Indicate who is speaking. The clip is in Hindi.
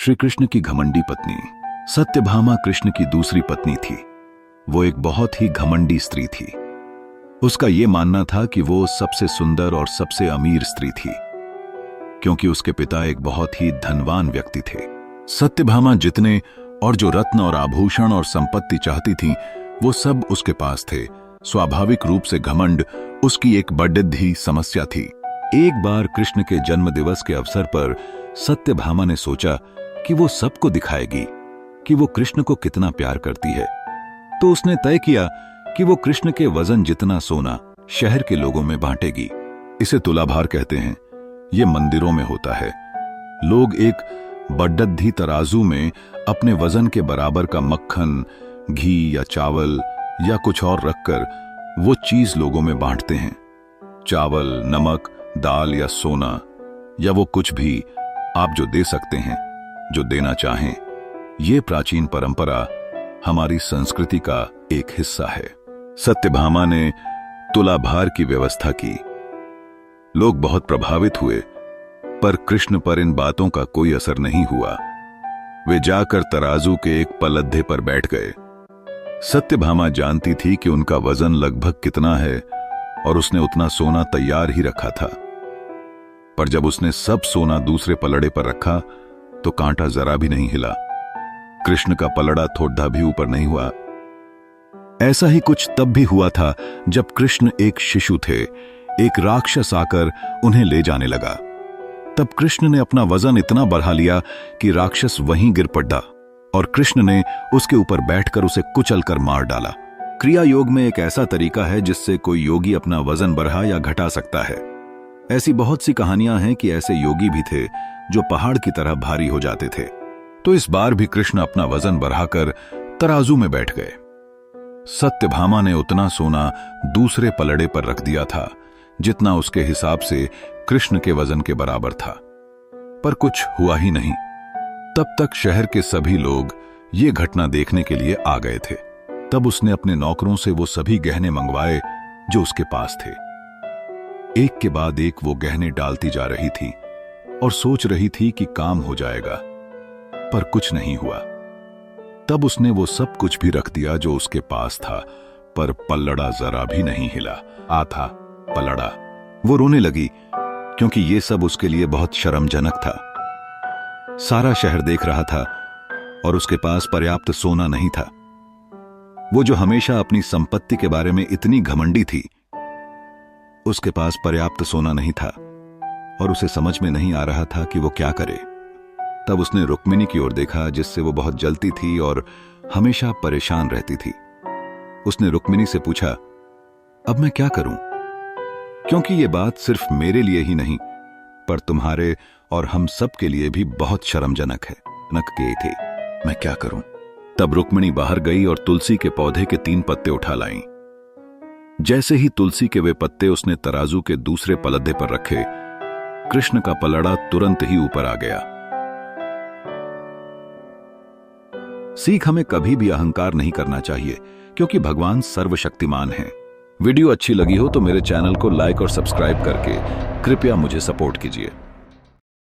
Speaker 1: श्री कृष्ण की घमंडी पत्नी सत्यभामा कृष्ण की दूसरी पत्नी थी। वो एक बहुत ही घमंडी स्त्री थी। उसका ये मानना था कि वो सबसे सुंदर और सबसे अमीर स्त्री थी, क्योंकि उसके पिता एक बहुत ही धनवान व्यक्ति थे। सत्यभामा जितने और जो रत्न और आभूषण और संपत्ति चाहती थी, वो सब उसके पास थे। स्वाभाविक रूप से घमंड उसकी एक बड़ी समस्या थी। एक बार कृष्ण के जन्मदिवस के अवसर पर सत्यभामा ने सोचा कि वो सबको दिखाएगी कि वो कृष्ण को कितना प्यार करती है। तो उसने तय किया कि वो कृष्ण के वजन जितना सोना शहर के लोगों में बांटेगी। इसे तुलाभार कहते हैं। ये मंदिरों में होता है। लोग एक बड्ढी तराजू में अपने वजन के बराबर का मक्खन, घी या चावल या कुछ और रखकर वो चीज लोगों में बांटते हैं। चावल, नमक, दाल या सोना या वो कुछ भी आप जो दे सकते हैं, जो देना चाहें। ये प्राचीन परंपरा हमारी संस्कृति का एक हिस्सा है। सत्यभामा ने तुलाभार की व्यवस्था की। लोग बहुत प्रभावित हुए, पर कृष्ण पर इन बातों का कोई असर नहीं हुआ। वे जाकर तराजू के एक पलद्धे पर बैठ गए। सत्यभामा जानती थी कि उनका वजन लगभग कितना है और उसने उतना सोना तैयार ही रखा था। पर जब उसने सब सोना दूसरे पलड़े पर रखा तो कांटा जरा भी नहीं हिला। कृष्ण का पलड़ा थोड़ा भी ऊपर नहीं हुआ। ऐसा ही कुछ तब भी हुआ था जब कृष्ण एक शिशु थे। एक राक्षस आकर उन्हें ले जाने लगा। तब कृष्ण ने अपना वजन इतना बढ़ा लिया कि राक्षस वहीं गिर पड़ा और कृष्ण ने उसके ऊपर बैठकर उसे कुचलकर मार डाला। क्रिया योग में एक ऐसा तरीका है जिससे कोई योगी अपना वजन बढ़ा या घटा सकता है। ऐसी बहुत सी कहानियां हैं कि ऐसे योगी भी थे जो पहाड़ की तरह भारी हो जाते थे। तो इस बार भी कृष्ण अपना वजन बढ़ाकर तराजू में बैठ गए। सत्यभामा ने उतना सोना दूसरे पलड़े पर रख दिया था जितना उसके हिसाब से कृष्ण के वजन के बराबर था। पर कुछ हुआ ही नहीं। तब तक शहर के सभी लोग ये घटना देखने के लिए आ गए थे। तब उसने अपने नौकरों से वो सभी गहने मंगवाए जो उसके पास थे। एक के बाद एक वो गहने डालती जा रही थी और सोच रही थी कि काम हो जाएगा, पर कुछ नहीं हुआ। तब उसने वो सब कुछ भी रख दिया जो उसके पास था, पर पलड़ा जरा भी नहीं हिला। था पलड़ा। वो रोने लगी क्योंकि ये सब उसके लिए बहुत शर्मजनक था। सारा शहर देख रहा था और उसके पास पर्याप्त सोना नहीं था। वो जो हमेशा अपनी संपत्ति के बारे में इतनी घमंडी थी, उसके पास पर्याप्त सोना नहीं था और उसे समझ में नहीं आ रहा था कि वो क्या करे। तब उसने रुक्मिणी की ओर देखा, जिससे वो बहुत जलती थी और हमेशा परेशान रहती थी। उसने रुक्मिणी से पूछा, अब मैं क्या करूं? क्योंकि ये बात सिर्फ मेरे लिए ही नहीं, पर तुम्हारे और हम सब के लिए भी बहुत शर्मजनक है। नक गए थे, मैं क्या करूं? तब रुक्मिणी बाहर गई और तुलसी के पौधे के 3 पत्ते उठा लाई। जैसे ही तुलसी के वे पत्ते उसने तराजू के दूसरे पलड़े पर रखे, कृष्ण का पलड़ा तुरंत ही ऊपर आ गया। सीख हमें कभी भी अहंकार नहीं करना चाहिए, क्योंकि भगवान सर्वशक्तिमान हैं। वीडियो अच्छी लगी हो तो मेरे चैनल को लाइक और सब्सक्राइब करके कृपया मुझे सपोर्ट कीजिए।